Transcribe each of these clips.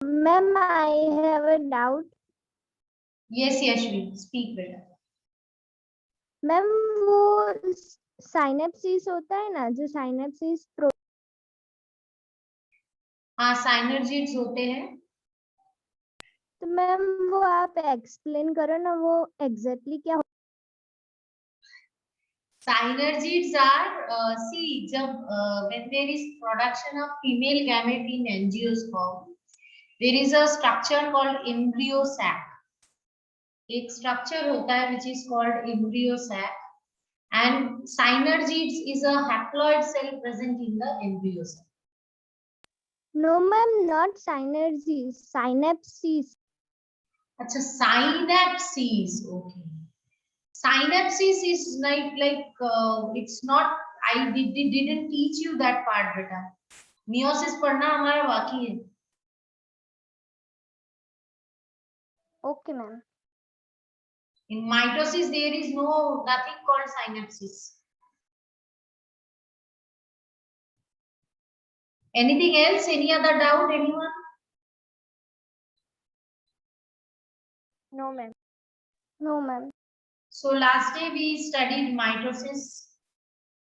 Ma'am, I have a doubt. Yes, Yashvi, speak बेटा. Ma'am वो synapsis होता है ना, जो साइनेप्सिस हाँ, साइनर्जिड्स होते हैं. तो मैम वो आप एक्सप्लेन करो ना, वो एग्जैक्टली क्या Synergids are see जब when there is production of female gamete in angiosperm, there is a structure called embryo sac. एक structure होता है which is called embryo sac, and synergids is a haploid cell present in the embryo sac. No ma'am, not synergies, synapsis. अच्छा, synapses. Okay. Synapses is like it's not. I didn't teach you that part, beta. Meiosis पढ़ना हमारा बाकी है. Okay ma'am. In mitosis, there is nothing called synapses. Anything else? Any other doubt? Anyone? No ma'am. No ma'am. So last day we studied mitosis.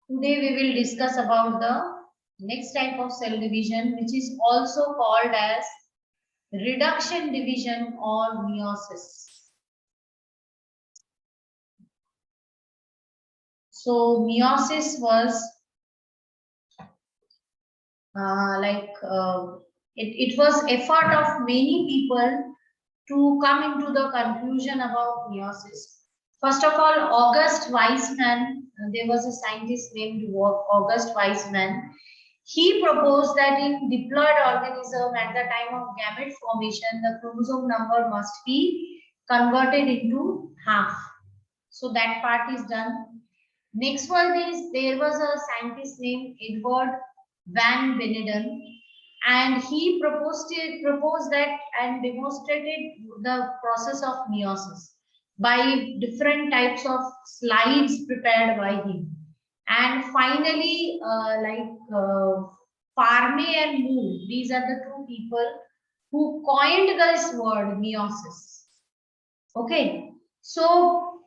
Today we will discuss about the next type of cell division, which is also called as reduction division or meiosis. So meiosis was it was effort of many people to come into the conclusion about meiosis. First of all, August Weismann, there was a scientist named August Weismann. He proposed that in diploid organism at the time of gamete formation, the chromosome number must be converted into half. So that part is done. Next one is there was a scientist named Edward Van Beneden, and he proposed that and demonstrated the process of meiosis by different types of slides prepared by him. And finally, Farme and Moore, these are the two people who coined this word meiosis. Okay, so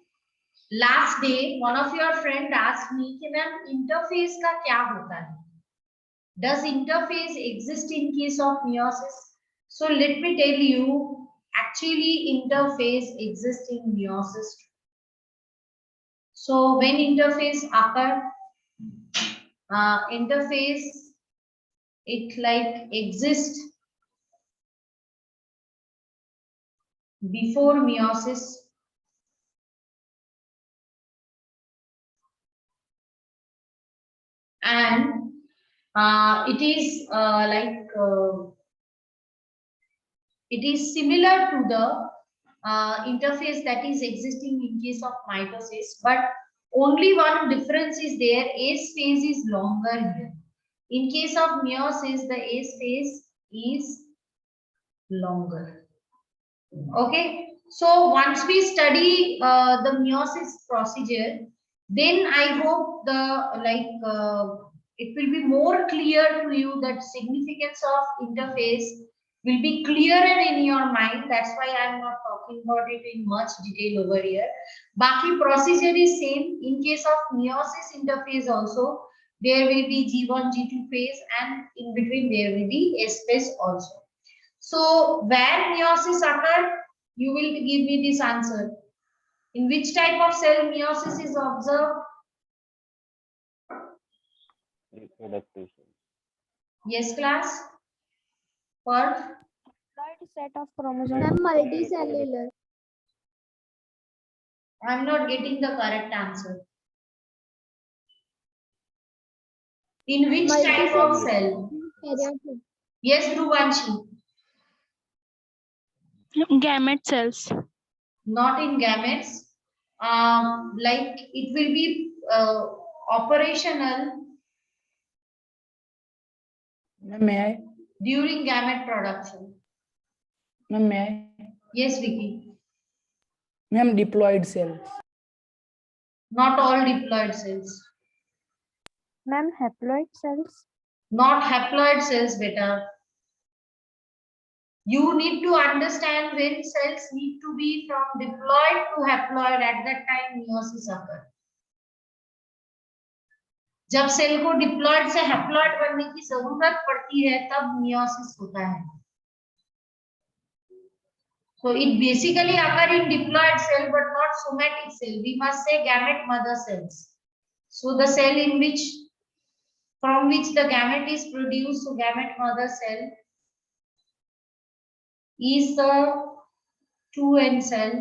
last day one of your friend asked me कि ma'am interphase का क्या होता है? Does interphase exist in case of meiosis? So let me tell you, actually interphase exists in meiosis. So when interphase occur, interphase it like exists before meiosis. And it is it is similar to the interphase that is existing in case of mitosis, but only one difference is there. S phase is longer here. In case of meiosis, the S phase is longer. Okay, so once we study the meiosis procedure, then I hope it will be more clear to you that significance of interphase will be clearer in your mind. That's why I am not talking about it in much detail over here. Baki procedure is same. In case of meiosis interphase also, there will be G1, G2 phase, and in between there will be S phase also. So where meiosis occur, you will give me this answer. In which type of cell meiosis is observed? Reproductive. Yes, class. For Set of chromosomes. Ma'am multicellular. I am not getting the correct answer. In which type of cell? Yes, Dhruvanshi. Gamete cells. Not in gametes. Like it will be operational May I? during gamete production. Ma'am, may I? Yes, Vicky. Ma'am, diploid cells. Not all diploid cells. Ma'am haploid cells. Not haploid cells, beta. You need to understand when cells need to be from diploid to haploid, at that time meiosis occurs. जब cell को diploid से haploid बनने की जरूरत पड़ती है तब meiosis होता है. So it basically occur in diploid cell but not somatic cell. We must say gamete mother cells. So the cell in which from which the gamete is produced, so gamete mother cell is the 2n cell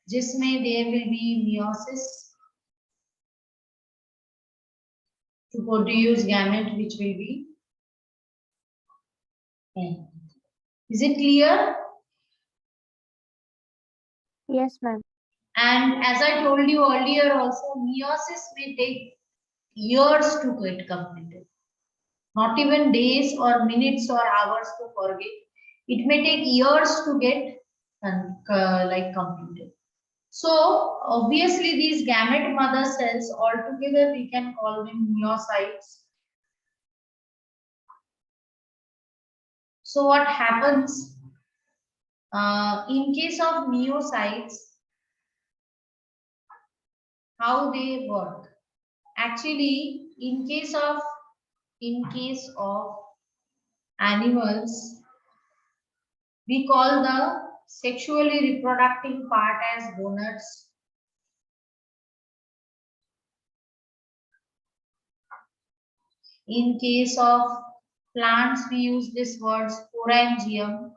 जिसमें there will be meiosis to produce gamete which will be n. Is it clear? Yes, ma'am. And as I told you earlier also, meiosis may take years to get completed. Not even days or minutes or hours to forget. It may take years to get completed. So obviously these gamete mother cells altogether we can call them meiocytes. So what happens in case of meiocytes, how they work? Actually, in case of animals, we call the sexually reproducing part as gonads. In case of plants, we use this word sporangium.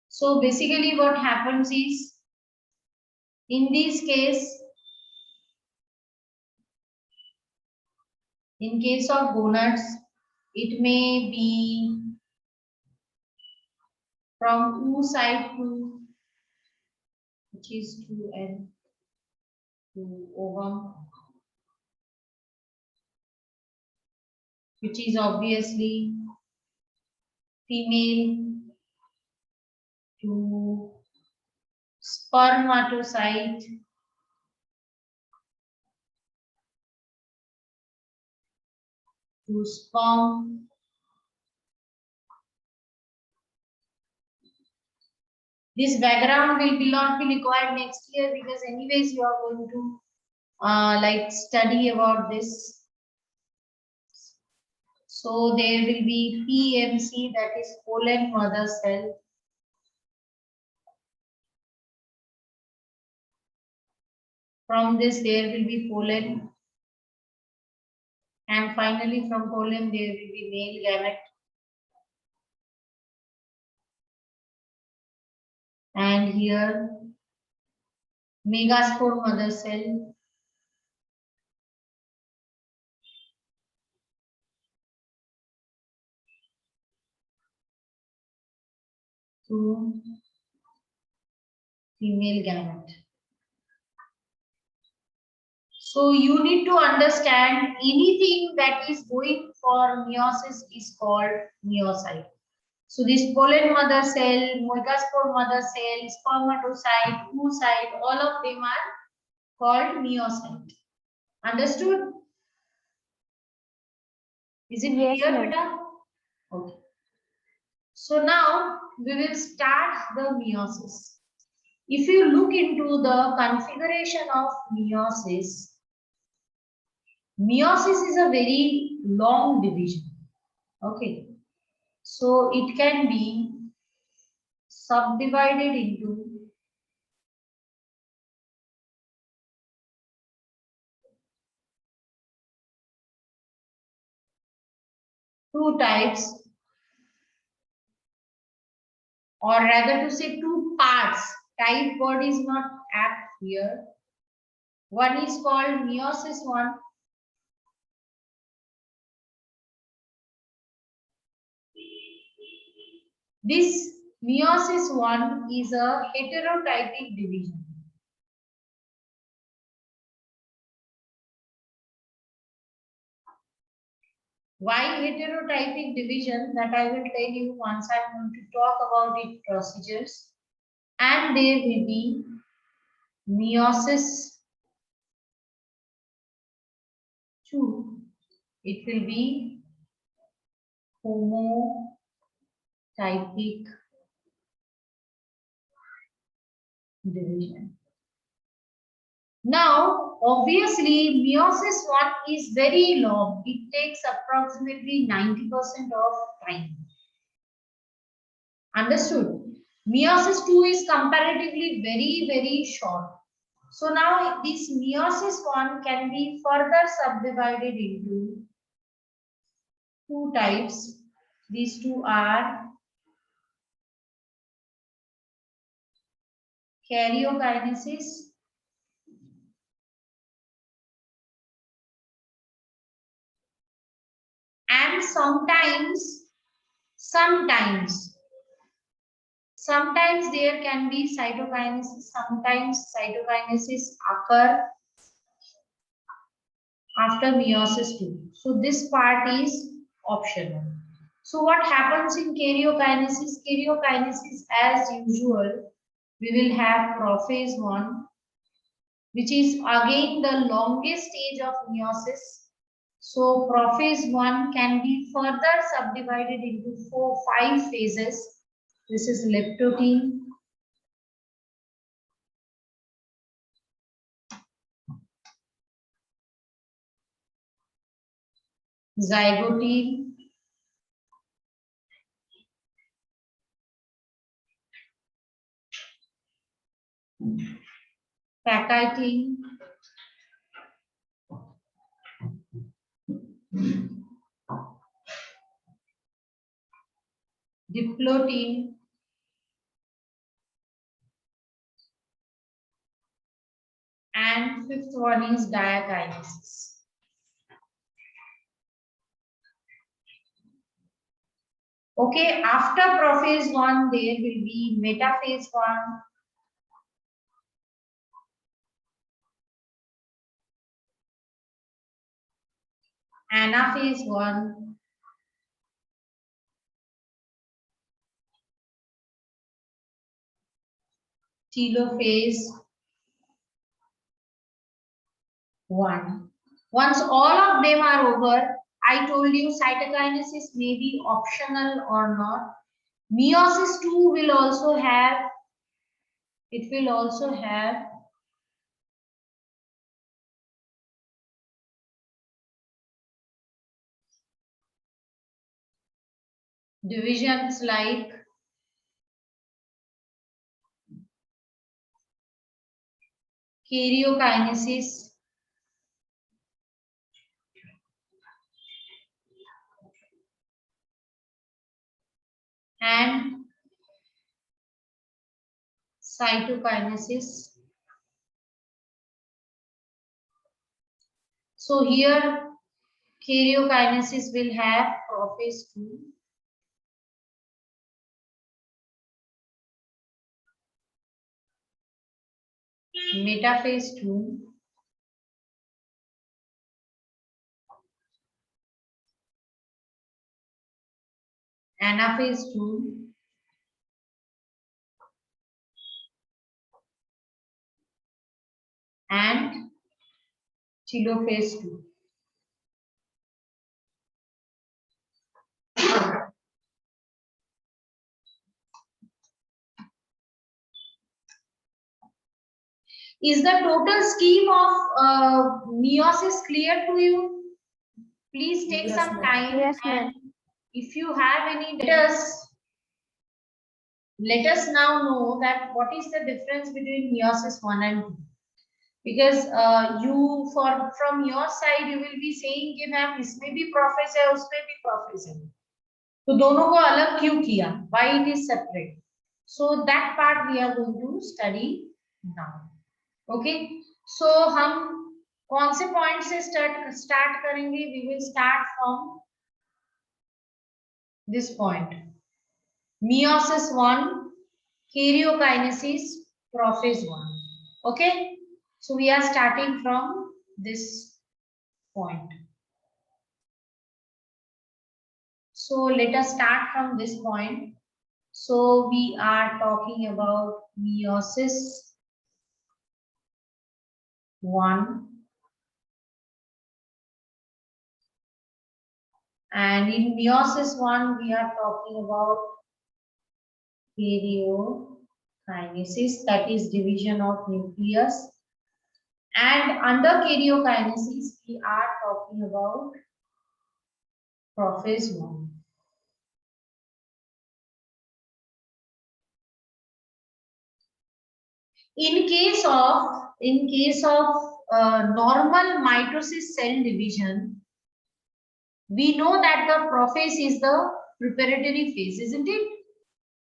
So basically what happens is, in this case, in case of gonads, it may be from oocyte to, which is 2n, to ovum, which is obviously female, to spermatocyte, to sperm, this background will not be required next year because anyways you are going to study about this. So there will be PMC, that is pollen mother cell. From this there will be pollen, and finally from pollen there will be male gamete. And here megaspore mother cell. To female gamete. So you need to understand anything that is going for meiosis is called meiocyte. So this pollen mother cell, megaspore mother cell, spermatocyte, oocyte, all of them are called meiocyte. Understood? Is it Yes, clear, ma'am. beta? Okay. So now we will start the meiosis. If you look into the configuration of meiosis, meiosis is a very long division. Okay. So it can be subdivided into two types, or rather to say two parts. Type word is not apt here. One is called meiosis 1. This meiosis 1 is a heterotypic division. Why heterotypic division? That I will tell you once I am going to talk about its procedures. And there will be meiosis 2, it will be homotypic division. Now, obviously, meiosis 1 is very long. It takes approximately 90% of time. Understood? Meiosis 2 is comparatively very, very short. So now this meiosis 1 can be further subdivided into two types. These two are karyokinesis and sometimes there can be cytokinesis. Sometimes cytokinesis occur after meiosis 2. So this part is optional. So what happens in karyokinesis? Karyokinesis, as usual, we will have prophase 1, which is again the longest stage of meiosis. So prophase 1 can be further subdivided into 5 phases. This is leptotin, zygotin, pacitin, diplotin, and fifth one is diakinesis. Okay, after prophase 1, there will be metaphase 1, anaphase 1, telophase 1. Once all of them are over, I told you cytokinesis may be optional or not. Meiosis 2 will also have, divisions like karyokinesis, and cytokinesis. So here karyokinesis will have prophase 2, metaphase 2, anaphase 2, and telophase 2. Is the total scheme of meiosis clear to you? Please take Yes, some ma'am. time, Yes, and ma'am. if you have any, let us now know that what is the difference between meiosis 1 and 2. Because from your side you will be saying कि ma'am इसमें भी prophase है उसमें भी prophase है, तो दोनों को अलग क्यों किया? Why it is separate? So that part we are going to study now. Okay, so हम कौन से पॉइंट से start करेंगे? We will start from this point. Meiosis 1, karyokinesis, prophase 1. Okay, so we are starting from this point. So let us start from this point. So we are talking about meiosis 1, And in meiosis 1, we are talking about karyokinesis, that is division of nucleus. And under karyokinesis, we are talking about prophase 1. In case of normal mitosis cell division, we know that the prophase is the preparatory phase, isn't it?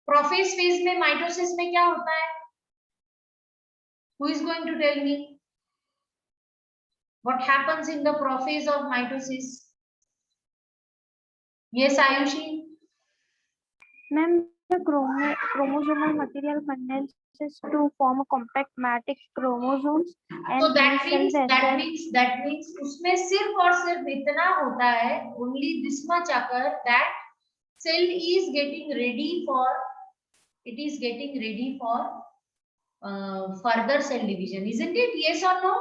Prophase phase में mitosis में क्या होता है? Who is going to tell me what happens in the prophase of mitosis? Yes, Ayushi. Ma'am, the chromosomal material condenses to form a compact matrix chromosomes and So that these cells means उसमें सिर्फ और सिर्फ इतना होता है, only this much occur that cell is getting ready for further cell division, isn't it? Yes or no?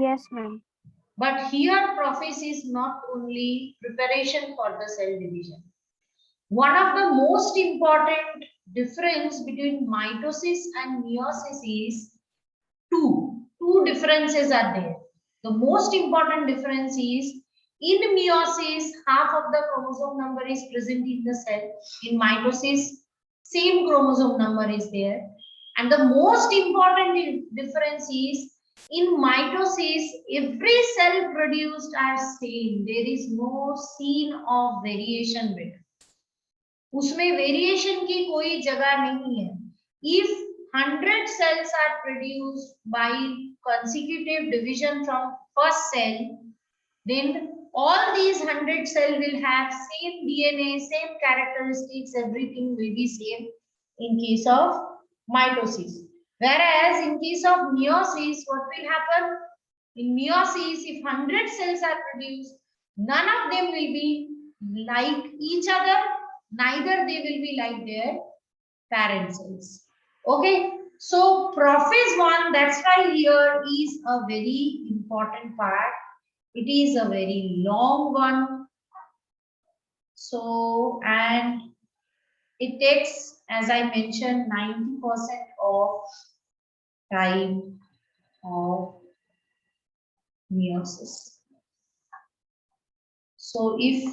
Yes, ma'am. But here prophase is not only preparation for the cell division. One of the most important difference between mitosis and meiosis is two differences are there. The most important difference is in meiosis, half of the chromosome number is present in the cell. In mitosis, same chromosome number is there. And the most important difference is in mitosis, every cell produced are same. There is no scene of variation with. उसमें variation की कोई जगह नहीं है. If 100 cells are produced by consecutive division from first cell, then all these 100 cells will have same DNA, same characteristics, everything will be same in case of mitosis. Whereas in case of meiosis, what will happen? In meiosis, if 100 cells are produced, none of them will be like each other, neither they will be like their parent cells. Okay, so prophase 1, that's why here is a very important part. It is a very long one. So, and it takes, as I mentioned, 90% of time of meiosis. So if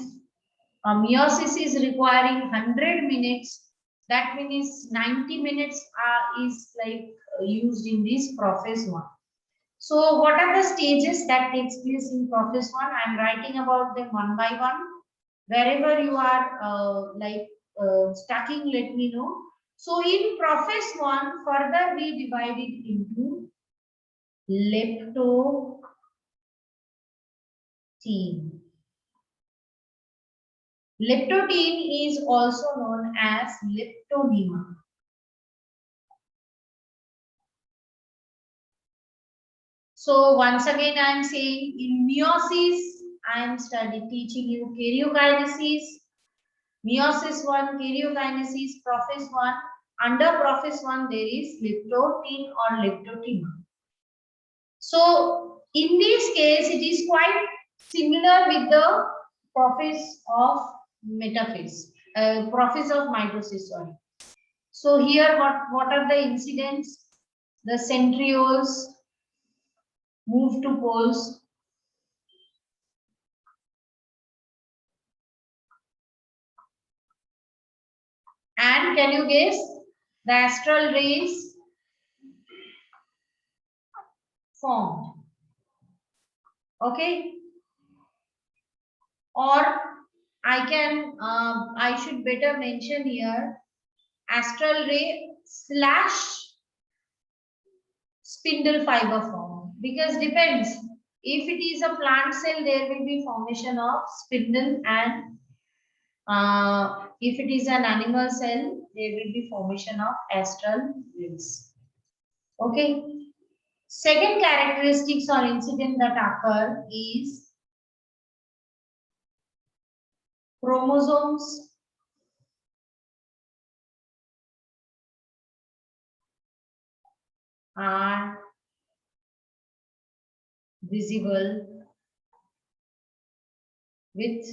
a meiosis is requiring 100 minutes, that means 90 minutes is like used in this prophase 1. So what are the stages that takes place in prophase 1? I am writing about them one by one. Wherever you are stucking, let me know. So in prophase 1, further we divide it into leptotene. Leptotene is also known as leptonema. So once again I am saying, in meiosis I am teaching you karyokinesis. Meiosis 1, karyokinesis, prophase 1. Under prophase 1 there is leptotene or leptotema. So in this case it is quite similar with the prophase of metaphase, prophase of mitosis, sorry. So here what are the incidents? The centrioles move to poles. And can you guess? The astral rays formed. Okay. Or I should better mention here astral ray slash spindle fiber form, because depends. If it is a plant cell, there will be formation of spindle, and if it is an animal cell, there will be formation of astral rays. Okay. Second characteristics or incident that occur is chromosomes are visible with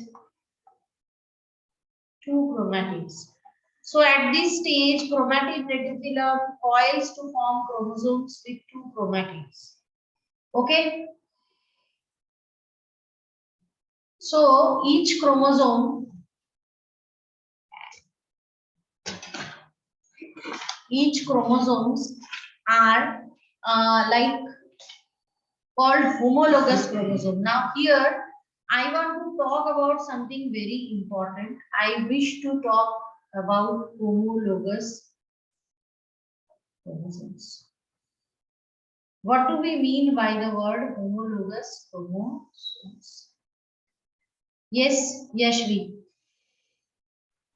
2 chromatids. So at this stage, chromatid reticulum coils to form chromosomes with 2 chromatids. Okay. So each chromosomes are like called homologous chromosome. Now here I want to talk about something very important. I wish to talk about homologous chromosomes. What do we mean by the word homologous chromosomes? Yes, Yashvi.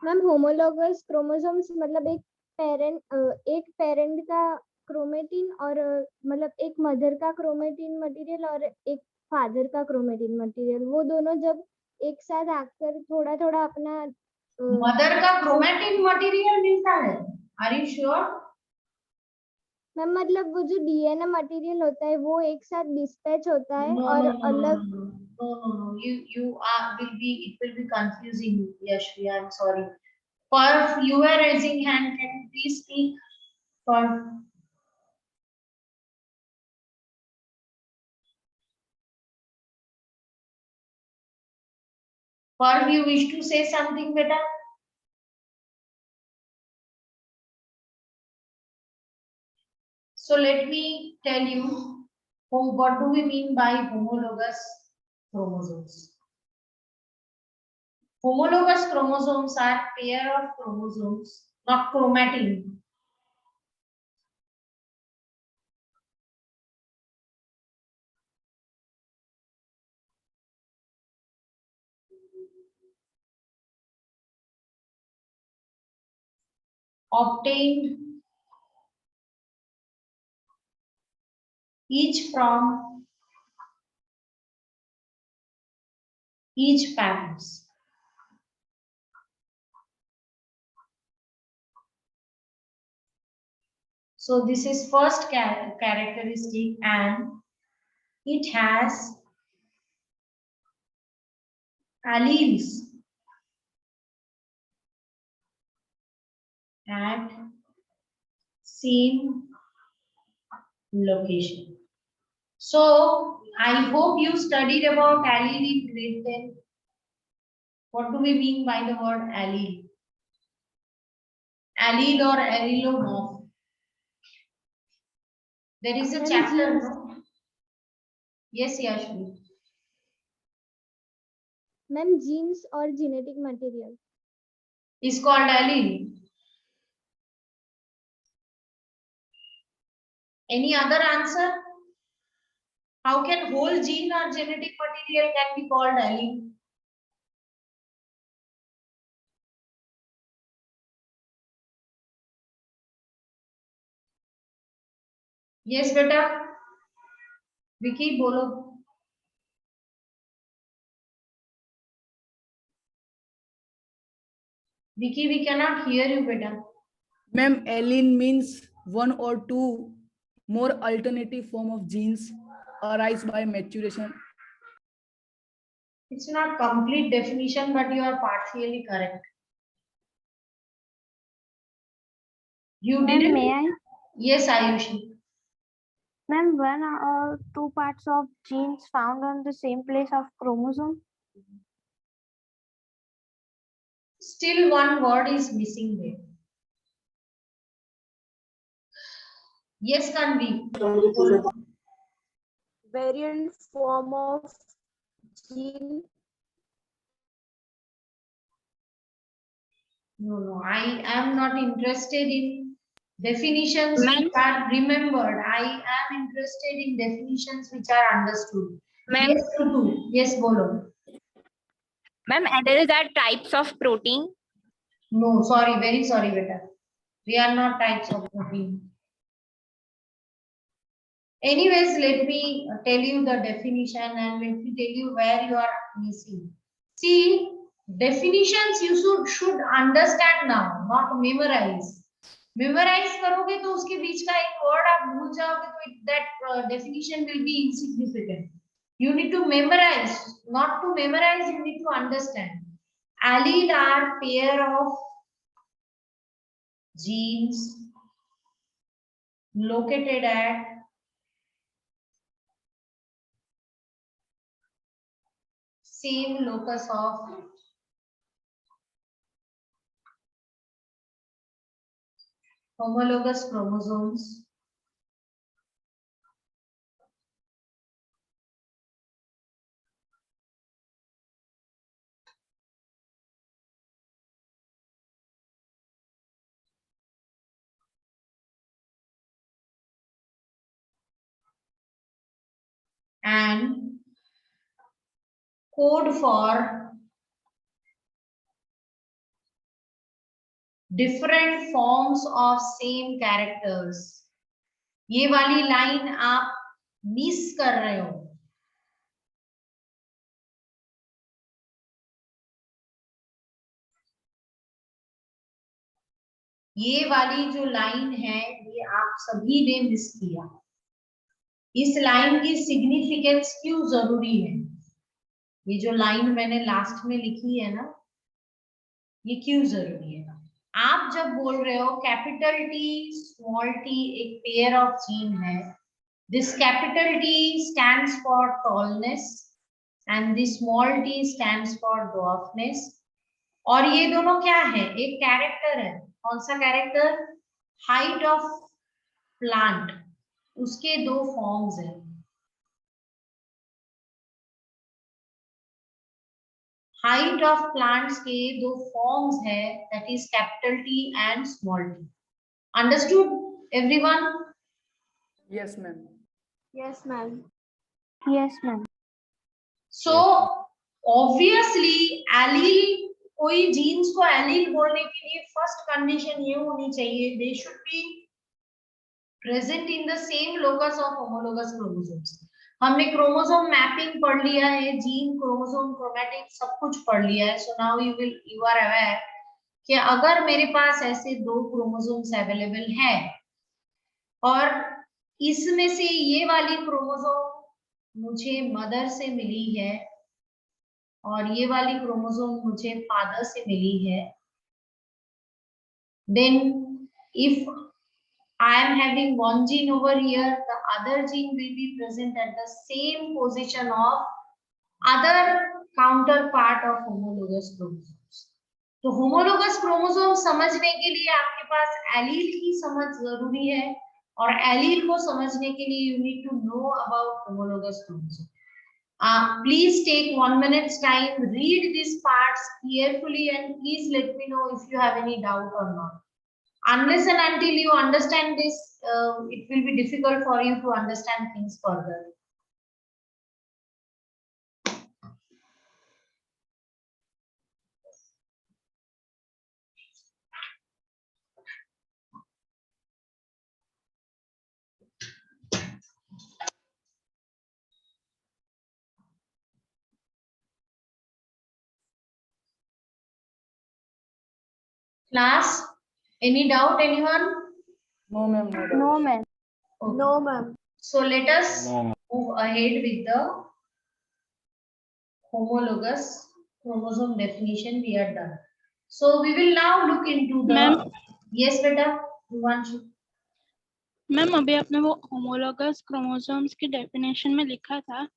Ma'am homologous chromosomes मतलब एक parent का chromatin और मतलब एक mother का chromatin material और एक father का क्रोमेटिन मटेरियल, वो दोनों जब एक साथ आकर थोड़ा थोड़ा अपना मदर का क्रोमेटिन मटेरियल मिलता है. Are you sure? मैम मतलब वो जो डीएनए मटेरियल होता है वो एक साथ डिस्पैच होता है और अलग. No. You will be confusing, Yashvi. I'm sorry. Perf, you are raising hand. Can you please speak? Perf. Perf, you wish to say something, beta? So let me tell you what do we mean by homologous chromosomes. Homologous chromosomes are pair of chromosomes, not chromatin. Obtained each from each parents. So this is first characteristic, and it has alleles at same location. So I hope you studied about allele in grade 10. What do we mean by the word allele? Allele or allelomorph. There is a Ma'am, chapter, genes. no? Yes, Yashvi. Ma'am genes और genetic material Is called allele. Any other answer? How can whole gene or genetic material can be called allele? Yes, beta. Vicky, bolo. Vicky, we cannot hear you, beta. Ma'am, allele means one or two more alternative form of genes arise by maturation. It's not complete definition, but you are partially correct. You Ma'am, didn't? may I? Yes, Ayushi. Ma'am, one or two parts of genes found on the same place of chromosome? Still one word is missing there. Yes, Kanvi. Variant form of gene. No, I am not interested in definitions Ma'am. which are remembered. I am interested in definitions which are understood. Ma'am. Yes, Tutu. Yes, bolo. Ma'am, others are types of protein. No, sorry, very sorry, beta. We are not types of protein. Anyways, let me tell you the definition and let me tell you where you are missing. See, definitions you should understand now, not memorize. Memorize करोगे तो उसके बीच का एक word आप भूल जाओगे तो that definition will be insignificant. You need to memorize, not to memorize, you need to understand. Allele are pair of genes located at same locus of homologous chromosomes and code for different forms of same characters. ये वाली line आप miss कर रहे हो. ये वाली जो line है ये आप सभी ने मिस किया. इस लाइन की सिग्निफिकेंस क्यों जरूरी है? ये जो लाइन मैंने लास्ट में लिखी है ना, ये क्यों जरूरी है? आप जब बोल रहे हो कैपिटल टी स्मॉल टी एक पेयर ऑफ जीन है, this capital T stands for tallness and this small T stands for dwarfness. और ये दोनों क्या है? एक कैरेक्टर है. कौन सा कैरेक्टर? Height of plant. उसके दो फॉर्म्स हैं. हाइट ऑफ प्लांट्स के दो फॉर्म्स है, that is capital T and small T. Understood everyone? Yes, ma'am. Yes, ma'am. Yes, ma'am. So obviously allele, कोई जीन्स को एलील बोलने के लिए फर्स्ट कंडीशन ये होनी चाहिए, they should be present in the same locus of homologous chromosomes. हमने chromosome mapping पढ़ लिया है, जीन, क्रोमोसोम, क्रोमैटिड सब कुछ पढ़ लिया है. So now you are aware कि अगर मेरे पास ऐसे दो क्रोमोसोम्स अवेलेबल है और इसमें से ये वाली क्रोमोसोम मुझे मदर से मिली है और ये वाली क्रोमोसोम मुझे फादर से मिली है, then if I am having one gene over here, the other gene will be present at the same position of other counterpart of homologous chromosomes. तो homologous chromosome समझने के लिए आपके पास एलील की समझ जरूरी है और एलील को समझने के लिए you need to know about homologous chromosome. Please take 1 minute's time, read these parts carefully and please let me know if you have any doubt or not. Unless and until you understand this, it will be difficult for you to understand things further. Class, any doubt, anyone? No, ma'am. No, doubt. No, ma'am. Okay. No, ma'am. So let us No, ma'am. move ahead with the homologous chromosome definition. We are done. So we will now look into the. Ma'am. Yes, beta. Devanshu. Ma'am अभी आपने वो homologous chromosomes की definition में लिखा था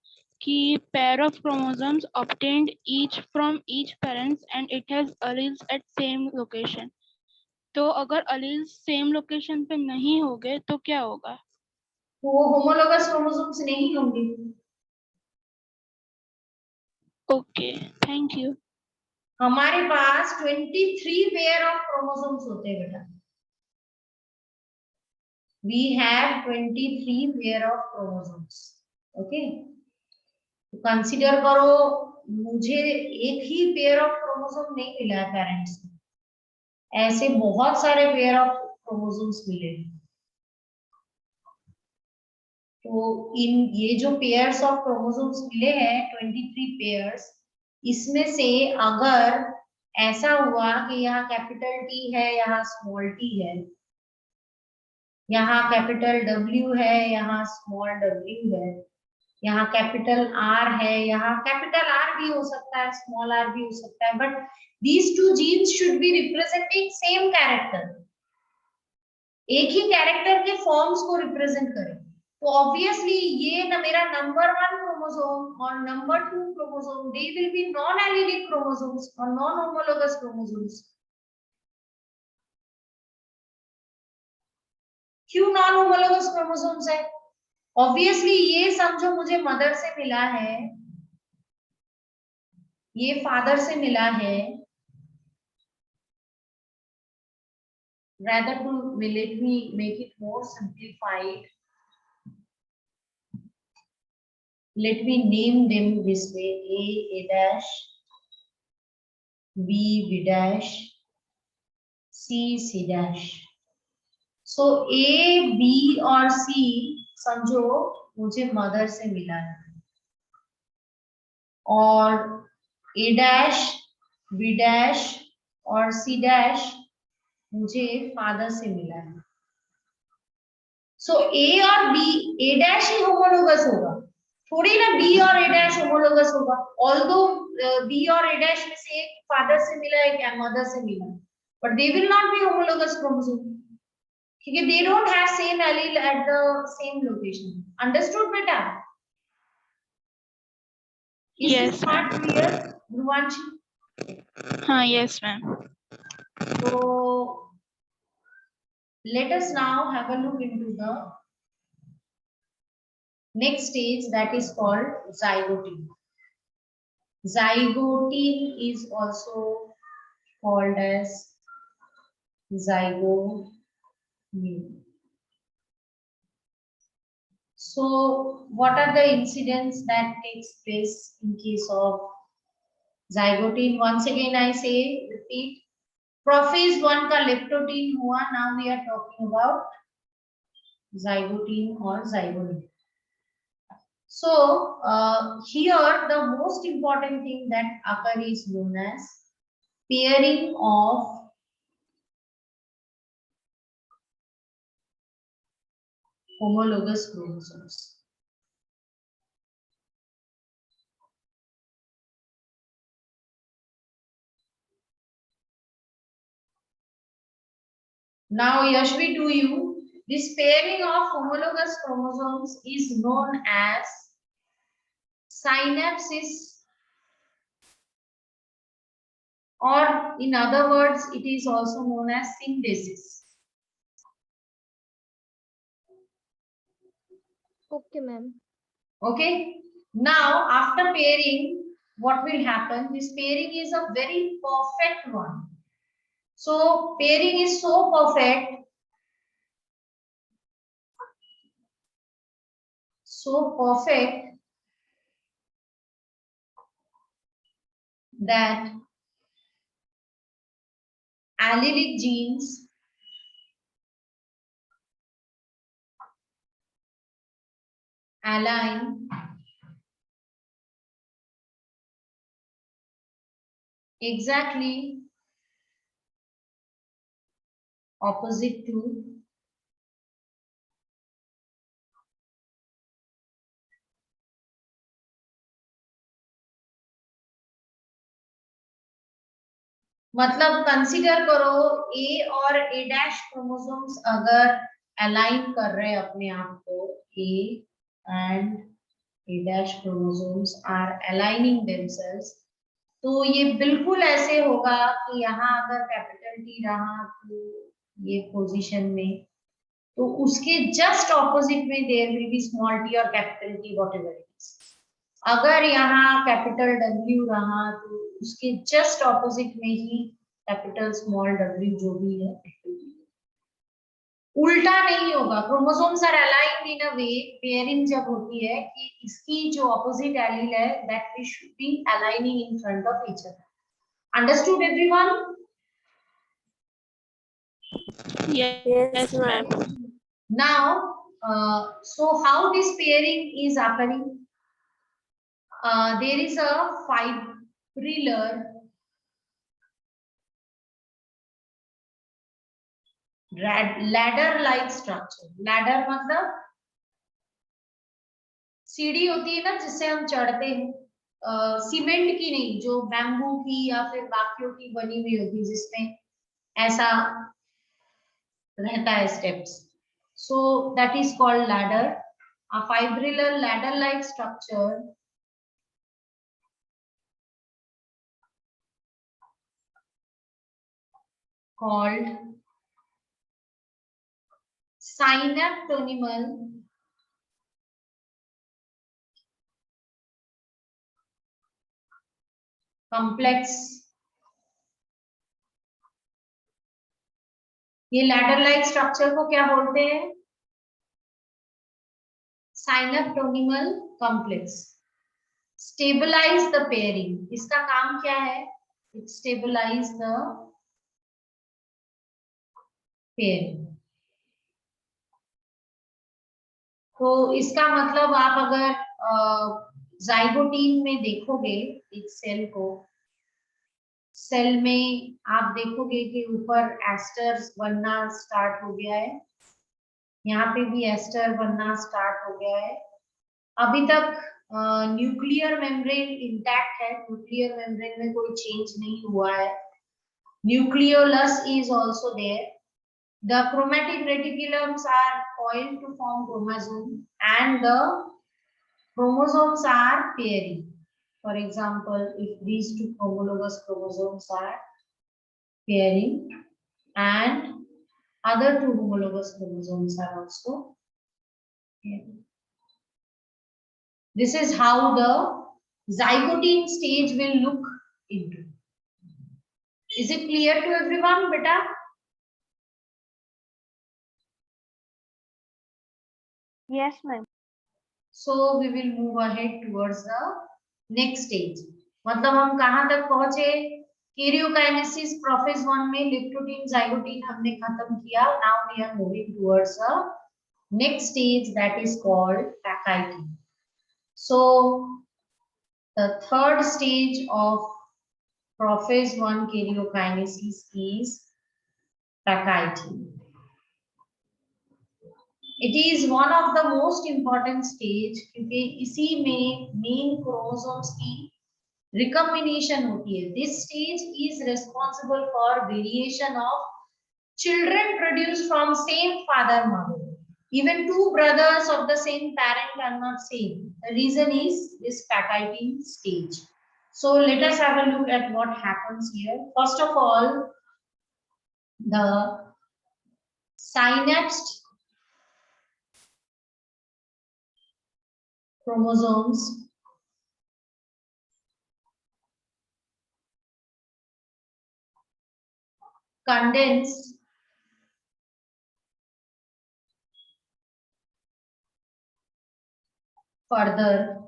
कि pair of chromosomes obtained each from each parents and it has alleles at same location. तो अगर अलील्स सेम लोकेशन पे नहीं होंगे तो क्या होगा? वो होमोलोगस क्रोमोसोम्स नहीं होंगे. Okay, thank you. हमारे पास 23 पेयर ऑफ क्रोमोसोम्स होते हैं बेटा. We have 23 pair of chromosomes. Okay. तो consider करो, मुझे एक ही पेयर ऑफ क्रोमोसोम नहीं मिला है पेरेंट्स में, ऐसे बहुत सारे पेयर ऑफ क्रोमोसोम्स मिले. तो इन ये जो पेयर्स ऑफ क्रोमोसोम्स मिले हैं 23 पेयर्स, इसमें से अगर ऐसा हुआ कि यहाँ कैपिटल टी है, यहाँ स्मॉल टी है, यहाँ कैपिटल W है, यहाँ स्मॉल w है, यहाँ कैपिटल आर है, यहाँ कैपिटल आर भी हो सकता है, स्मॉल आर भी हो सकता है, but these two genes should be representing same character, एक ही कैरेक्टर के फॉर्म्स को रिप्रेजेंट करें। तो ऑब्वियसली ये ना मेरा नंबर 1 क्रोमोसोम और number 2 chromosome, they will be non allelic chromosomes और नॉन होमोलोगस क्रोमोसोम्स। क्यों नॉन होमोलोगस क्रोमोसोम्स है? ऑब्वियसली ये समझो मुझे मदर से मिला है, ये फादर से मिला है, rather to let me make it more simplified, let me name them this way: A dash, B dash, C dash. So A, B और C समझो मुझे मदर से मिला है, और A dash, B dash और C dash मुझे father से मिला है। सो A और B, A dash he homologous होगा, थोड़ी ना B और A डैश होमोलोगस होगा। ऑल्दो B और A डैश में से एक फादर से मिला है, एक मदर से मिला, but they will not be homologous chromosome, क्योंकि they don't have same allele at the same location. Understood बेटा? Is Yes, this part clear, Dhruvanshi? हाँ, yes, ma'am. So let us now have a look into the next stage, that is called zygotine. Zygotine is also called as zygomine. So what are the incidents that takes place in case of zygotine? Once again I say, repeat, prophase 1 का leptotene हुआ, now we are talking about zygotine or zygomine. So here the most important thing that occur is known as pairing of homologous chromosomes. Now Yashvi, to you, this pairing of homologous chromosomes is known as synapsis, or in other words it is also known as synthesis. Okay, ma'am. Okay, now after pairing, what will happen? This pairing is a very perfect one. So pairing is so perfect, that allelic genes align exactly opposite to मतलब consider करो A और A dash chromosomes अगर align कर रहे हैं अपने आप को, A and A dash chromosomes are aligning themselves, तो ये बिल्कुल ऐसे होगा कि यहाँ अगर कैपिटल टी रहा तो ये पोजीशन में, तो उसके जस्ट ऑपोजिट में there will be small T और capital T whatever it is. अगर यहाँ कैपिटल डब्ल्यू रहा तो उसके जस्ट ऑपोजिट में ही कैपिटल स्मॉल डब्ल्यू जो भी है, उल्टा नहीं होगा। Chromosomes are aligned in a way, pairing जब होती है कि इसकी जो ऑपोजिट एलील है that we should be aligning in front of each other. Understood everyone? Yes, ma'am. Now so how this pairing is occurring? There is a fibrillar ladder like structure. Ladder मतलब सीढ़ी होती है ना जिससे हम चढ़ते हैं, सीमेंट की नहीं, जो बैम्बू की या फिर बाकियों की बनी हुई होती है जिसमें ऐसा रहता है steps, so that is called ladder. A fibrillary ladder-like structure called synaptonymal complex. ये लैडर लाइक स्ट्रक्चर को क्या बोलते हैं? Synaptonemal complex. Stabilise the pairing, इसका काम क्या है? It stabilise the pairing. तो इसका मतलब आप अगर जाइगोटीन में देखोगे एक सेल को, सेल में आप देखोगे कि ऊपर एस्टर बनना स्टार्ट हो गया है, यहाँ पे भी एस्टर बनना स्टार्ट हो गया है. अभी तक न्यूक्लियर मेम्ब्रेन इंटैक्ट है, न्यूक्लियर मेम्ब्रेन में कोई चेंज नहीं हुआ है. Nucleolus is also there. The chromatic reticulums are coiled to form chromosome and the chromosomes are pairing. For example, if these two homologous chromosomes are pairing and other two homologous chromosomes are also pairing. This is how the zygotine stage will look into. Is it clear to everyone, beta? Yes, ma'am. So we will move ahead towards the next stage. मतलब हम कहाँ तक पहुंचे? Karyokinesis prophase 1 में leptotene zygotene हमने खत्म किया. Now we are moving towards the next stage, that is called Pachytene. So the third stage of prophase 1 karyokinesis is Pachytene. It is one of the most important stage क्योंकि इसी में main chromosomes की recombination होती है. This stage is responsible for variation of children produced from same father mother. Even two brothers of the same parent are not same. The reason is this Pachytene stage. So let us have a look at what happens here. First of all, the synapsed chromosomes condense further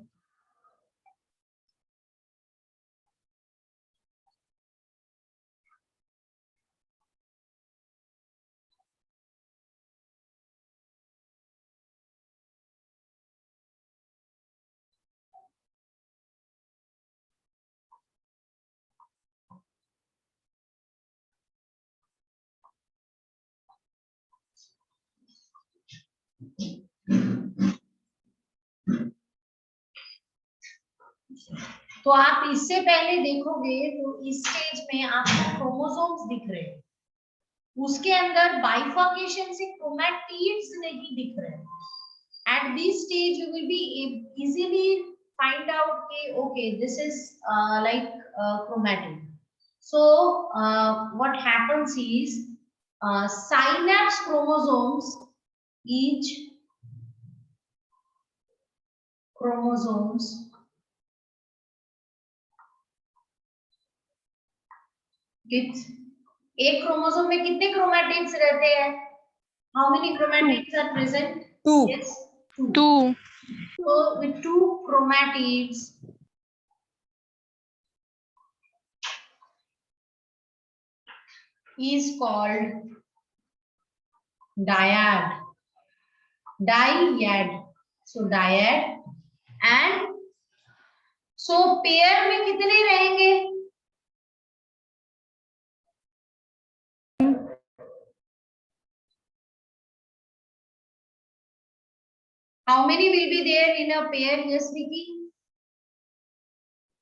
तो आप इससे पहले देखोगे तो इस stage में आपको chromosomes दिख रहे हैं, उसके अंदर बाइफर्केशन से क्रोमैटिड्स नहीं दिख रहे हैं. At this stage you will be easily find out कि okay this is like chromatid. So what happens is synapse chromosomes, each chromosomes एक क्रोमोसोम में कितने क्रोमैटिड्स रहते हैं? How many chromatids are present? 2. Yes, 2. 2. So with 2 chromatids is called dyad. Dyad. So dyad. And so pair में कितने रहेंगे? How many will be there in a pair? Yes, Vicky.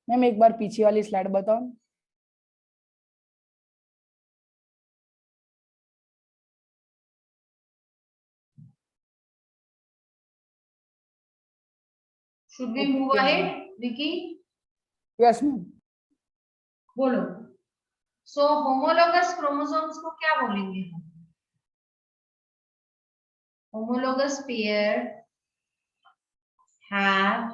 Ma'am एक बार पीछे वाली स्लाइड बताओ. Should we move Okay, ahead, ma'am. Vicky? Yes, ma'am. बोलो. So homologous chromosomes को क्या बोलेंगे हम? Homologous pair have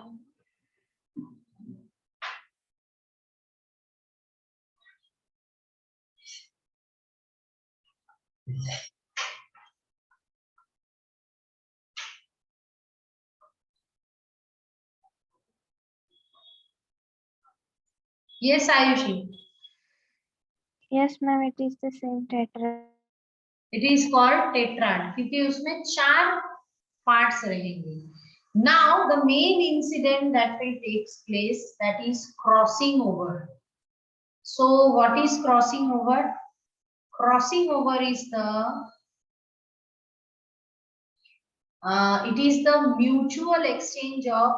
yes, Ayushi. Yes, ma'am, it is the same tetrad. It is called tetrad क्योंकि उसमें 4 parts रहेंगे. Now the main incident that will takes place, that is crossing over. So what is crossing over? Crossing over is it is the mutual exchange of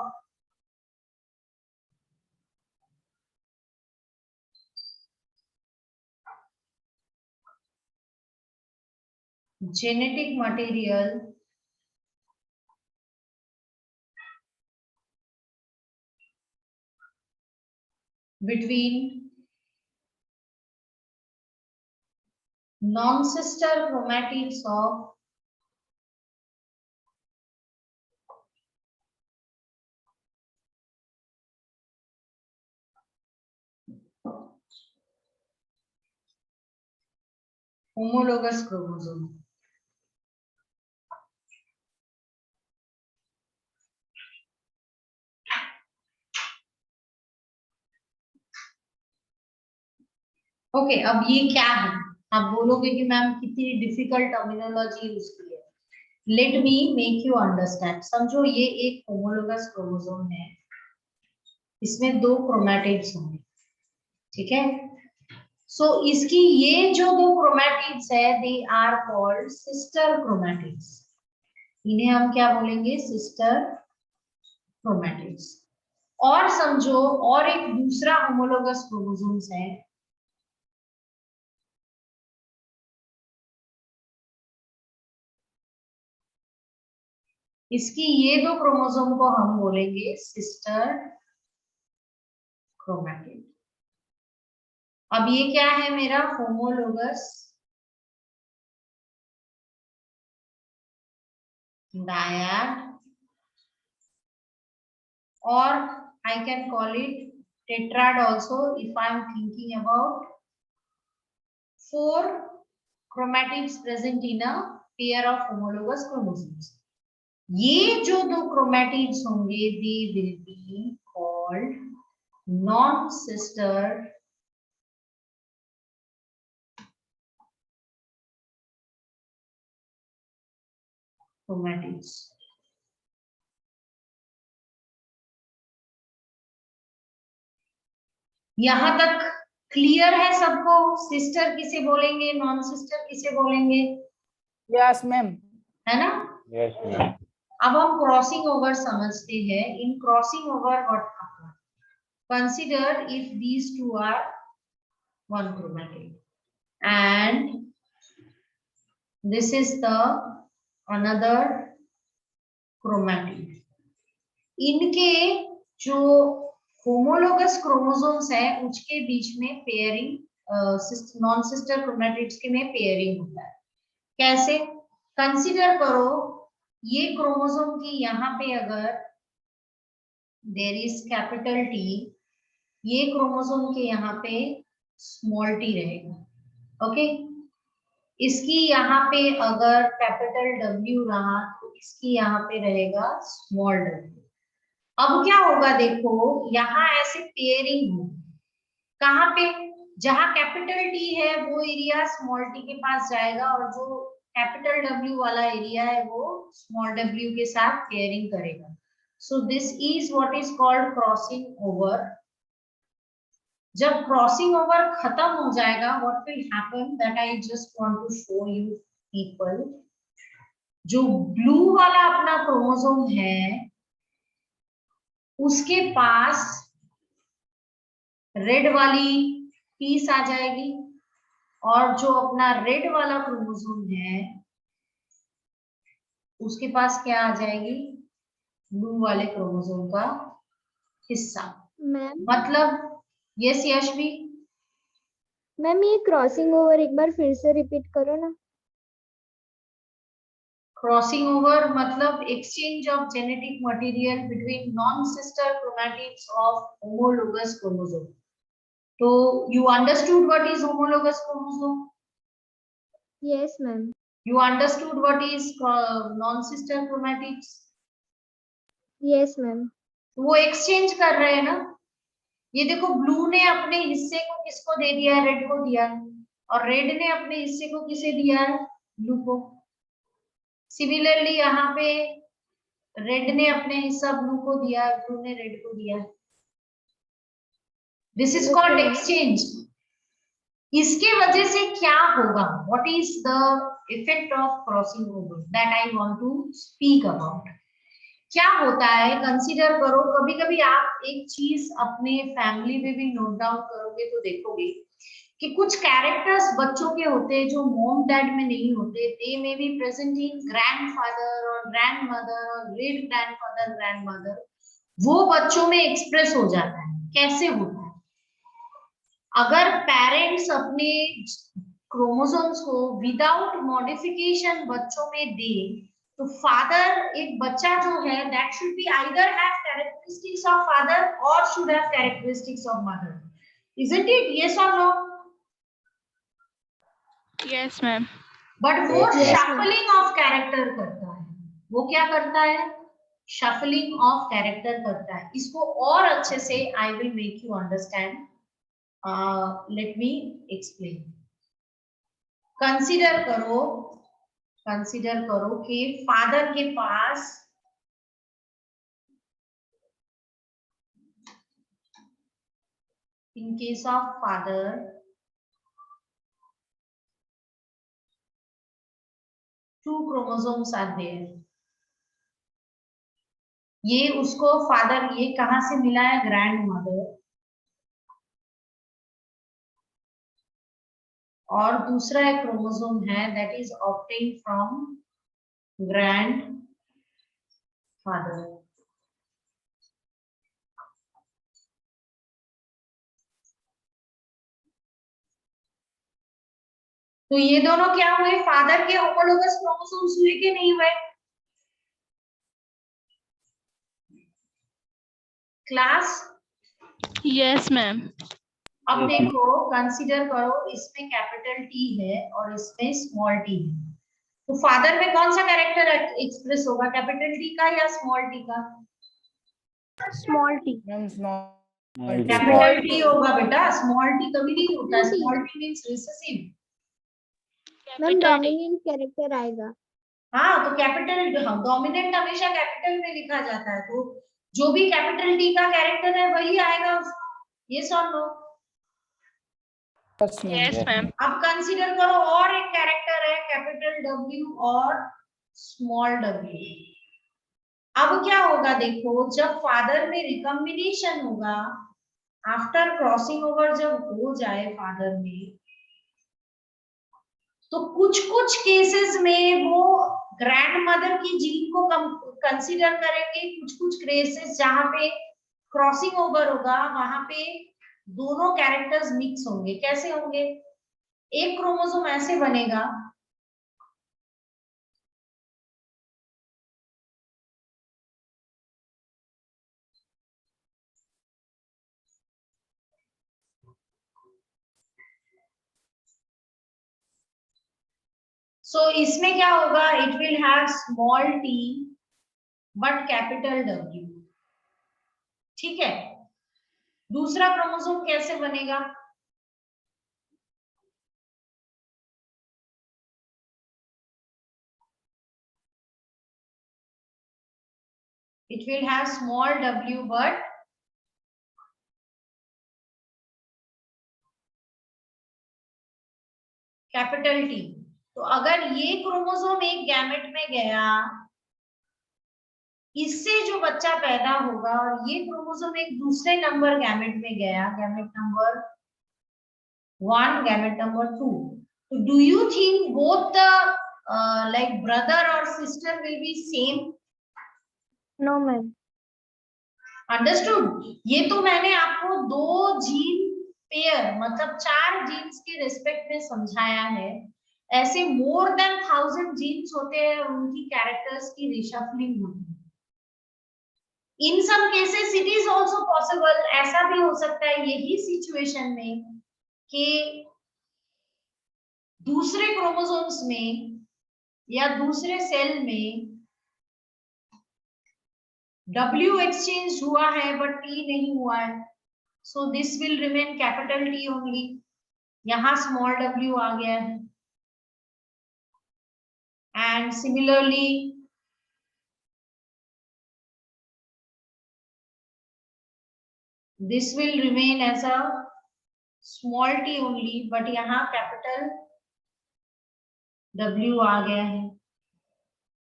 genetic material between non-sister chromatids of homologous chromosome. Okay, अब ये क्या है? आप बोलोगे कि ma'am कितनी difficult terminology use की है. Let me make you understand. समझो ये एक होमोलोगस क्रोमोसोम है, इसमें 2 क्रोमैटिड्स होंगे, ठीक है. सो इसकी ये जो 2 क्रोमैटिड्स है, they are called sister chromatids. इन्हें हम क्या बोलेंगे? Sister chromatids. और समझो और एक दूसरा होमोलोगस क्रोमोसोम्स है, इसकी ये 2 क्रोमोसोम को हम बोलेंगे सिस्टर क्रोमैटिड. अब ये क्या है मेरा? Homologous dyad, or I can call it tetrad also if I am thinking about 4 chromatids present in a pair of homologous chromosomes. ये जो 2 chromatids होंगे, they will be called non-sister chromatids. यहां तक क्लियर है सबको? सिस्टर किसे बोलेंगे, non sister किसे बोलेंगे? Yes, ma'am. है ना? Yes, ma'am. अब हम क्रॉसिंग ओवर समझते हैं. In crossing over what happen? Consider if these two are one chromatid and this is the another chromatid. इनके जो होमोलोगस क्रोमोसोम्स है उसके बीच में पेयरिंग, नॉन सिस्टर क्रोमैटिड्स के में पेयरिंग होता है. कैसे? कंसीडर करो ये क्रोमोसोम की यहाँ पे अगर देयर इज कैपिटल टी, ये क्रोमोसोम के यहाँ पे स्मॉल टी रहेगा. ओके, इसकी यहाँ पे अगर कैपिटल डब्ल्यू रहा तो इसकी यहाँ पे रहेगा स्मॉल डब्ल्यू. अब क्या होगा? देखो यहाँ ऐसे पेयरिंग होगी. कहाँ पे? जहां कैपिटल टी है वो एरिया स्मॉल टी के पास जाएगा और जो कैपिटल डब्ल्यू वाला एरिया है वो स्मॉल डब्ल्यू के साथ पेयरिंग करेगा. So this is what is called crossing over. जब क्रॉसिंग ओवर खत्म हो जाएगा, what will happen? That I just want to show you people. जो ब्लू वाला अपना क्रोमोसोम है उसके पास रेड वाली पीस आ जाएगी, और जो अपना रेड वाला क्रोमोसोम है उसके पास क्या आ जाएगी, ब्लू वाले क्रोमोसोम का हिस्सा। मैम मतलब यस यशवी, मैम ये क्रॉसिंग ओवर एक बार फिर से रिपीट करो ना। क्रॉसिंग ओवर मतलब exchange of genetic material between non sister chromatids of homologous chromosome. तो you understood what is homologous chromosome, yes ma'am. You understood what is non sister chromatids. Yes ma'am. वो exchange कर रहे हैं ना। ये देखो blue ने अपने हिस्से को किसको दे दिया है, रेड को दिया है, और रेड ने अपने हिस्से को किसे दिया है, ब्लू को। सिमिलरली यहाँ पे रेड ने अपने हिस्सा ब्लू को दिया है, ब्लू ने रेड को दिया है। This is called exchange. इसके वजह से क्या होगा, what is the effect of crossing over, that I want to speak about. क्या होता है, कंसीडर करो, कभी कभी आप एक चीज अपने फैमिली में भी नोट डाउन करोगे तो देखोगे कि कुछ कैरेक्टर्स बच्चों के होते हैं जो मॉम डैड में नहीं होते, they may be present in grandfather और ग्रैंडमदर और ग्रेट ग्रैंडफादर ग्रैंडमदर, वो बच्चों में एक्सप्रेस हो जाता है। कैसे होता है, अगर पेरेंट्स अपने क्रोमोसोम्स को विदाउट मॉडिफिकेशन बच्चों में दे, तो फादर, एक बच्चा जो है that should be either have characteristics of father और should have characteristics of mother, isn't it, yes और नो? Yes, ma'am. बट वो Yes, ma'am. Shuffling of character करता है। वो क्या करता है, शफलिंग ऑफ कैरेक्टर करता है। इसको और अच्छे से I will make you understand, let me explain. Consider करो कि फादर के पास in case of father two chromosomes are there। ये उसको फादर, ये कहां से मिला है, ग्रैंड मदर, और दूसरा एक क्रोमोसोम है that is obtained from grand father. तो ये दोनों क्या हुए, फादर के होमोलोगस क्रोमोसोम्स हुए कि नहीं हुए क्लास? Yes, ma'am. अब देखो, कंसीडर करो, इसमें कैपिटल टी है और इसमें स्मॉल टी है, तो फादर में कौन सा कैरेक्टर एक्सप्रेस होगा, कैपिटल टी का या स्मॉल टी का? Small t. Ma'am, small Small t. Capital T होगा बेटा, स्मॉल टी कभी नहीं होता। Small T means recessive. Ma'am dominant character आएगा। हाँ, तो कैपिटल, डोमिनेंट हमेशा कैपिटल में लिखा जाता है, तो जो भी कैपिटल टी का कैरेक्टर है वही आएगा उसका। यस और no? Yes, ma'am. Yes, ma'am. अब कंसीडर करो और एक कैरेक्टर है कैपिटल डब्ल्यू और स्मॉल डब्ल्यू। अब क्या होगा देखो, जब फादर में रिकॉम्बिनेशन होगा, आफ्टर क्रॉसिंग ओवर जब हो जाए फादर में, तो कुछ कुछ केसेस में वो ग्रैंड मदर की जीन को कंसीडर करेंगे, कुछ केसेस जहां पे क्रॉसिंग ओवर होगा वहां पे दोनों कैरेक्टर्स मिक्स होंगे। कैसे होंगे, एक क्रोमोसोम ऐसे बनेगा, सो इसमें क्या होगा, it will have small T but capital W. ठीक है, दूसरा क्रोमोसोम कैसे बनेगा, it will have small w but capital T। तो अगर ये क्रोमोसोम एक गैमेट में गया, इससे जो बच्चा पैदा होगा, और ये क्रोमोसोम एक दूसरे नंबर गैमेट में गया, गैमेट नंबर 1, गैमेट नंबर 2, तो do you think both the like brother or sister will be same? No, ma'am. Understood? ये तो मैंने आपको 2 जीन पेयर मतलब 4 जीन्स के रिस्पेक्ट में समझाया है। ऐसे मोर देन 1000 जीन्स होते हैं, उनकी कैरेक्टर्स की रिशफलिंग होती है। In some cases it is also possible, ऐसा भी हो सकता है यही सिचुएशन में कि दूसरे क्रोमोसोम्स में या दूसरे सेल में W एक्सचेंज हुआ है बट T नहीं हुआ है, so this will remain capital T only. यहाँ स्मॉल w आ गया है, and similarly this will remain as a small t only, but यहाँ capital W आ गया है।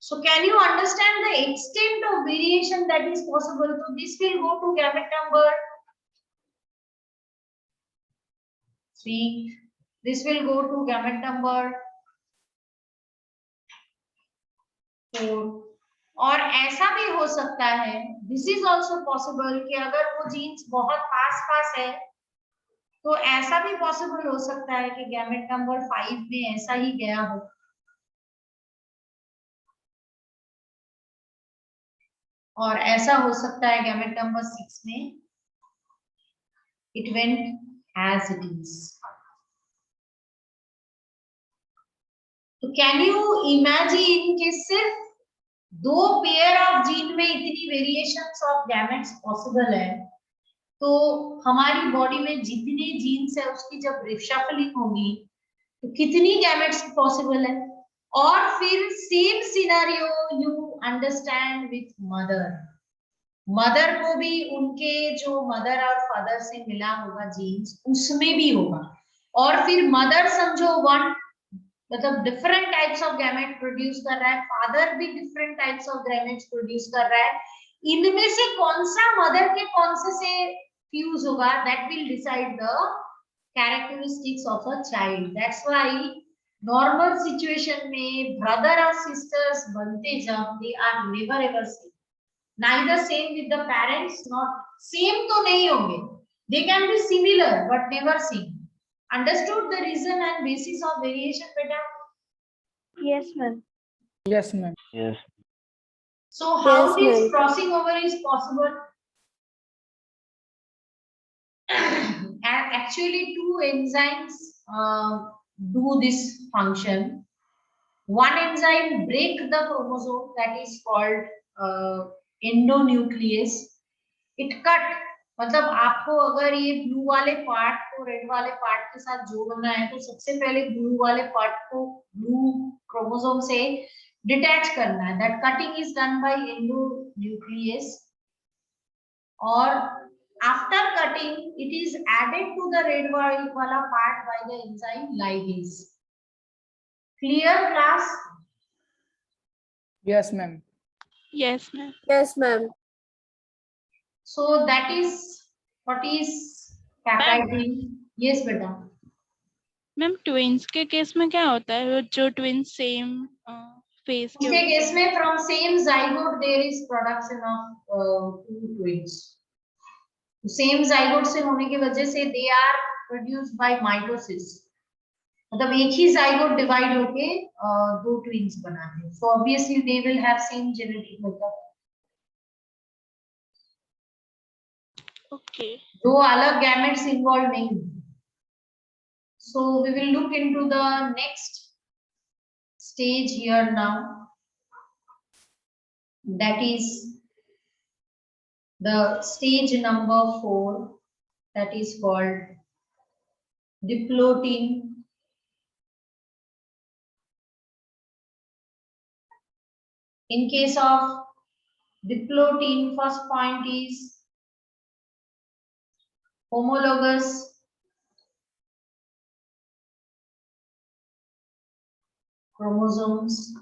So can you understand the extent of variation that is possible? So this will go to gamete number 3. This will go to gamete number 4. और ऐसा भी हो सकता है, this is also possible, कि अगर वो जीन्स बहुत पास पास है तो ऐसा भी पॉसिबल हो सकता है कि गैमेट नंबर 5 में ऐसा ही गया हो, और ऐसा हो सकता है गैमेट नंबर 6 में it went as it is. तो कैन यू इमेजिन कि सिर्फ 2 पेयर ऑफ जीन में इतनी वेरिएशंस ऑफ गैमेट्स पॉसिबल है, तो हमारी बॉडी में जितने जीन्स है उसकी जब रिशफलिंग होगी तो कितनी गैमेट्स पॉसिबल है। और फिर same scenario you understand with mother. Mother को भी उनके जो मदर और फादर से मिला होगा जीन्स, उसमें भी होगा। और फिर मदर समझो 1 मतलब different types of gamete produce कर रहा है, फादर भी different types of gametes produce कर रहा है, इनमें से कौन सा मदर के कौन से फ्यूज होगा, that will decide the characteristics of a child. That's why normal situation में ब्रदर और सिस्टर्स बनते जब, they are never ever same, neither same with the parents, not same तो नहीं होंगे, they can be similar but never same. Understood the reason and basis of variation, beta? Yes, ma'am. Yes, ma'am. Yes. So how Yes, this ma'am. crossing over is possible? And actually 2 enzymes do this function. One enzyme break the chromosome, that is called endonuclease. It cut, मतलब आपको अगर ये blue वाले part को red वाले part के साथ जोड़ना है तो सबसे पहले ब्लू वाले पार्ट को ब्लू क्रोमोसोम से डिटैच करना है। That cutting is done by endonuclease, और after cutting it is added to the red वाला part by the enzyme ligase. Clear class? Yes, ma'am. Yes, ma'am. Yes, ma'am. So that is what is peptide. Yes beta. Ma'am twins के case में क्या होता है, वो जो twins same face के उसके होते केस हैं? में from same zygote there is production of 2 twins. Same zygote से होने की वजह से they are produced by mitosis, मतलब एक ही zygote डिवाइड होके 2 twins बनाते हैं, so obviously they will have same genetic makeup. Okay. दो अलग gametes involved नहीं। So we will look into the next stage here now, that is the stage number 4, that is called diplotin. In case of diplotin, first point is homologous, chromosomes.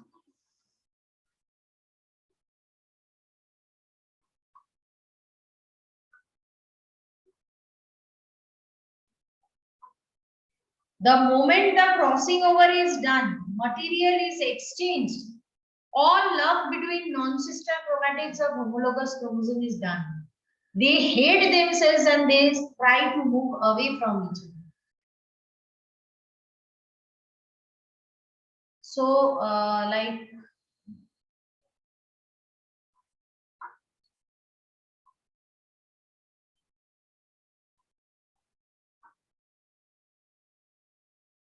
The moment the crossing over is done, material is exchanged. All love between non-sister chromatids of homologous chromosome is done. They hate themselves and they try to move away from each other. So, like,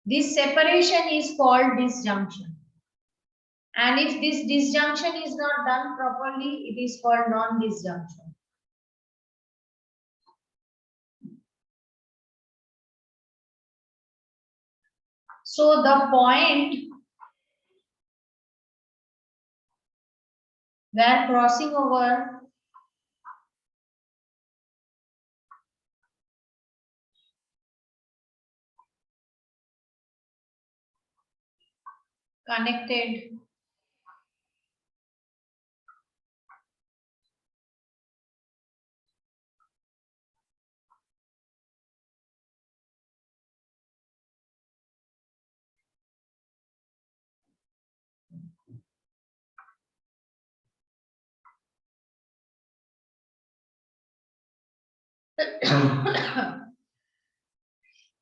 this separation is called disjunction. And if this disjunction is not done properly, it is called non-disjunction. So the point where crossing over connected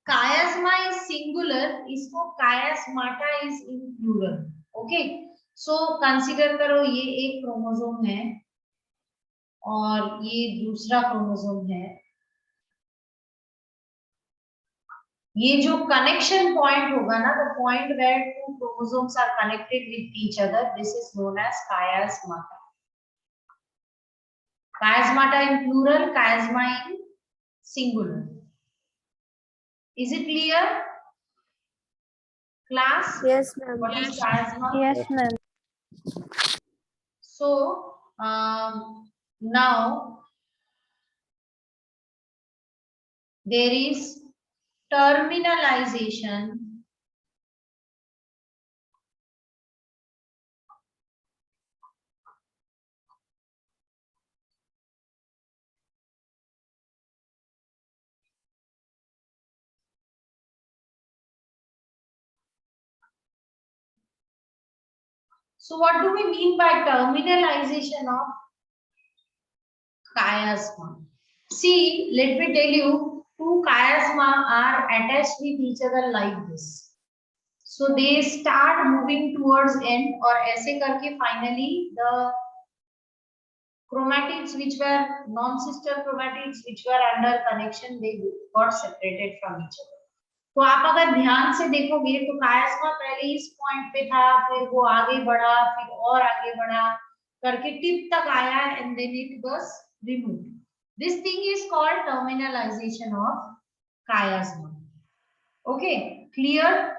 chiasma is singular, इसको chiasmata is in plural. Okay, so consider करो ये एक chromosome है और ये दूसरा chromosome है. ये जो कनेक्शन पॉइंट होगा ना, the point where two chromosomes are connected with each other, this is known as chiasmata. Chiasmata in plural, chiasma in singular. Is it clear, class? Yes, ma'am. What is chiasma? Yes, ma'am. So now there is terminalization So what do we mean by terminalization of chiasma? See, let me tell you, two chiasma are attached with each other like this. So they start moving towards end और ऐसे करके finally the chromatids which were non-sister chromatids which were under connection, they got separated from each other. तो आप अगर ध्यान से देखोगे तो chiasma पहले इस पॉइंट पे था, फिर वो आगे बढ़ा, फिर और आगे बढ़ा करके टिप तक आया and then it was removed. This thing is called terminalization of chiasma. Okay, clear?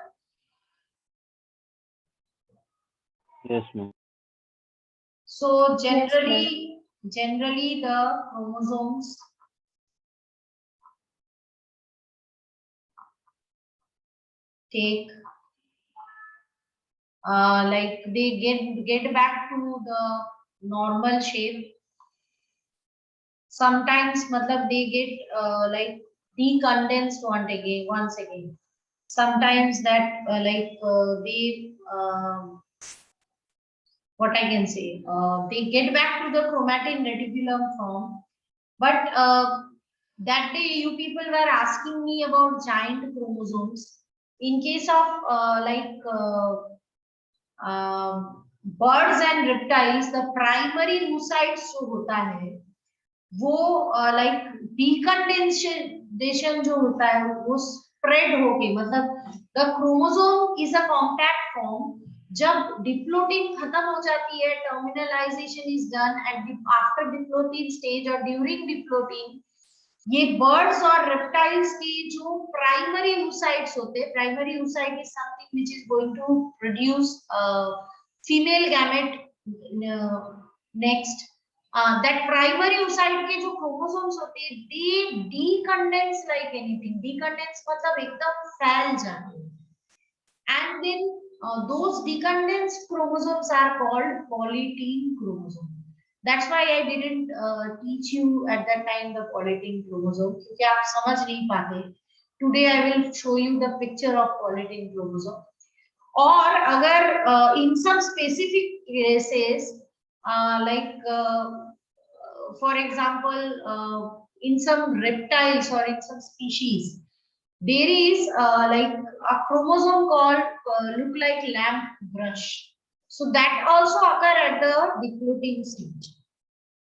Yes, ma'am. So generally the chromosomes take like they get back to the normal shape. Sometimes matlab they get like decondensed once again. Sometimes that they what I can say, they get back to the chromatin reticulum form. But that day you people were asking me about giant chromosomes. In case of birds and reptiles, the primary oocytes जो होता है वो like decondensation जो होता है वो spread होके मतलब the chromosome is a compact form. जब डिप्लोटिन खत्म हो जाती है, terminalization is done at after diplotene stage और during डिप्लोटिन, ये birds और reptiles के जो primary oocytes होते हैं, primary oocyte is something which is going to produce female gamete next. That primary oocyte के जो chromosomes होते हैं, they decondense like anything. Decondense मतलब एकदम फैल जाते हैं. And then those decondensed chromosomes are called polytene chromosome. That's why I didn't teach you at that time the polytene chromosome, क्योंकि आप समझ नहीं पाते. Today I will show you the picture of polytene chromosome. और अगर in some specific cases, for example, in some reptiles or in some species, there is like a chromosome called look like lamp brush. So that also occur at the diploting stage.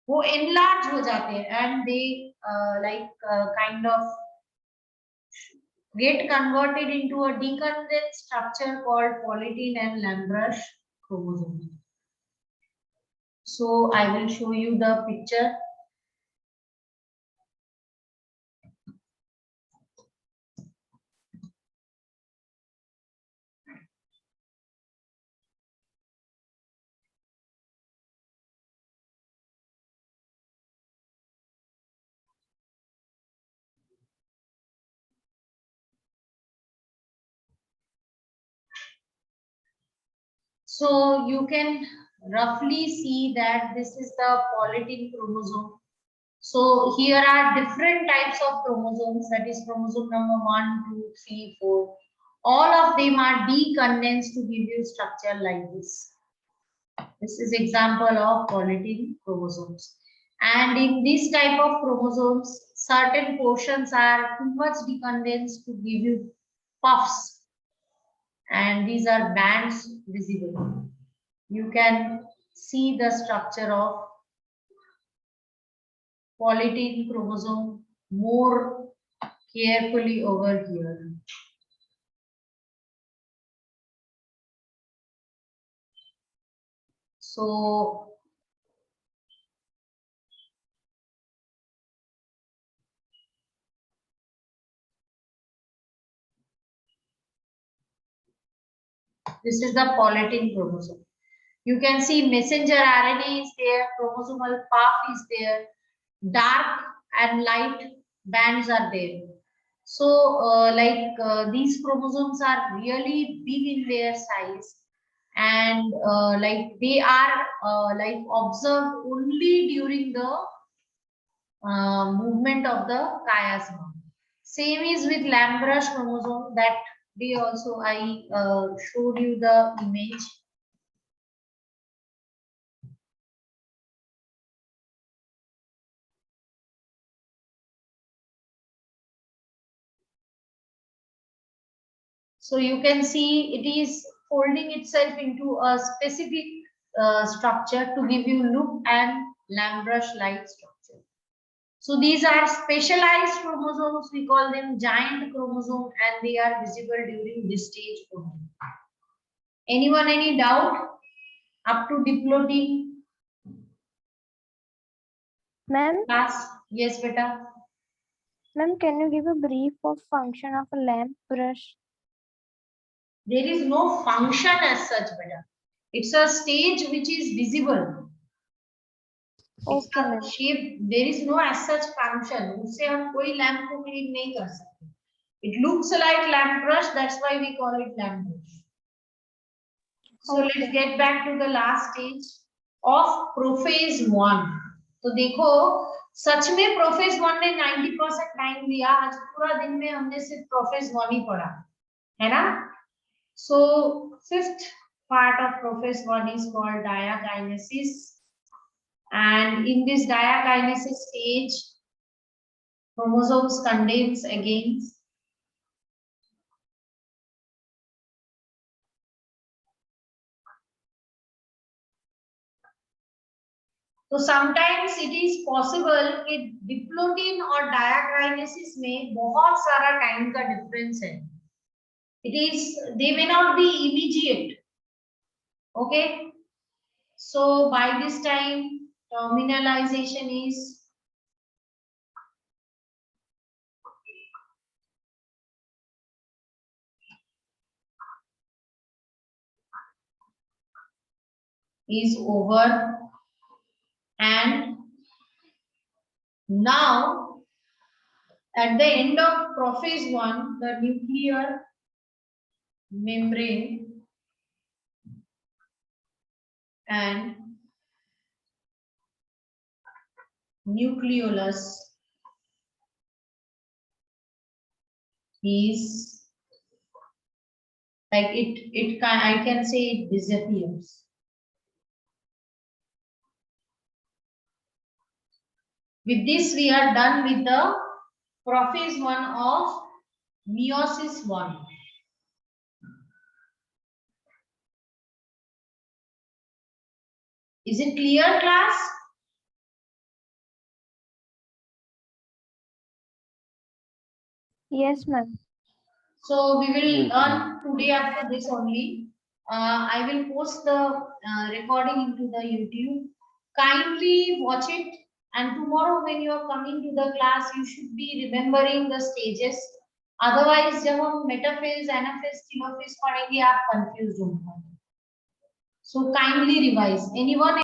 वो enlarge हो जाते हैं and they kind of get converted into a decondensed structure called polytene and lamp brush chromosome. So I will show you the picture. So you can roughly see that this is the polytene chromosome. So here are different types of chromosomes, that is chromosome number 1, 2, 3, 4. All of them are decondensed to give you structure like this. This is example of polytene chromosomes. And in this type of chromosomes, certain portions are too much decondensed to give you puffs. And these are bands visible. You can see the structure of polytene chromosome more carefully over here. So this is the polytene chromosome. You can see messenger RNA is there, chromosomal puff is there, dark and light bands are there. So these chromosomes are really big in their size, and like they are like observed only during the movement of the chiasma. Same is with lamp brush chromosome. That day also I showed you the image. So you can see it is folding itself into a specific structure to give you loop and lamp brush like structure. So these are specialized chromosomes. We call them giant chromosome, and they are visible during this stage only. Anyone any doubt up to diploting? Ma'am, Class? Yes, beta. ma'am, can you give a brief of function of a lamp brush? There is no function as such, beta. It's a stage which is visible. It's Okay, a ma'am. shape. There is no as such function. उससे हम कोई lamp को clean नहीं कर सकते. It looks like lamp brush. That's why we call it lamp brush. So let's get back to the last stage of prophase 1. तो देखो सच में prophase 1 ने 90% टाइम लिया. आज पूरा दिन में हमने सिर्फ prophase 1 ही पढ़ा, है ना? So fifth part of prophase 1 is called diakinesis, and in this diakinesis stage, chromosomes condense again. So sometimes it is possible कि diplotin और diakinesis में बहुत सारा time का difference है. They may not be immediate. Okay. So by this time, terminalization is over, and now at the end of prophase 1, the nuclear membrane and nucleolus is like I can say it disappears. With this, we are done with the prophase 1 of meiosis 1. Is it clear, class? Yes, ma'am. So we will Yes, learn today after this only. I will post the recording into the YouTube. Kindly watch it, and tomorrow when you are coming to the class, you should be remembering the stages. Otherwise, जब हम metaphase, anaphase, telophase पढ़ेंगे, आप confused होंगे. So kindly revise. Anyone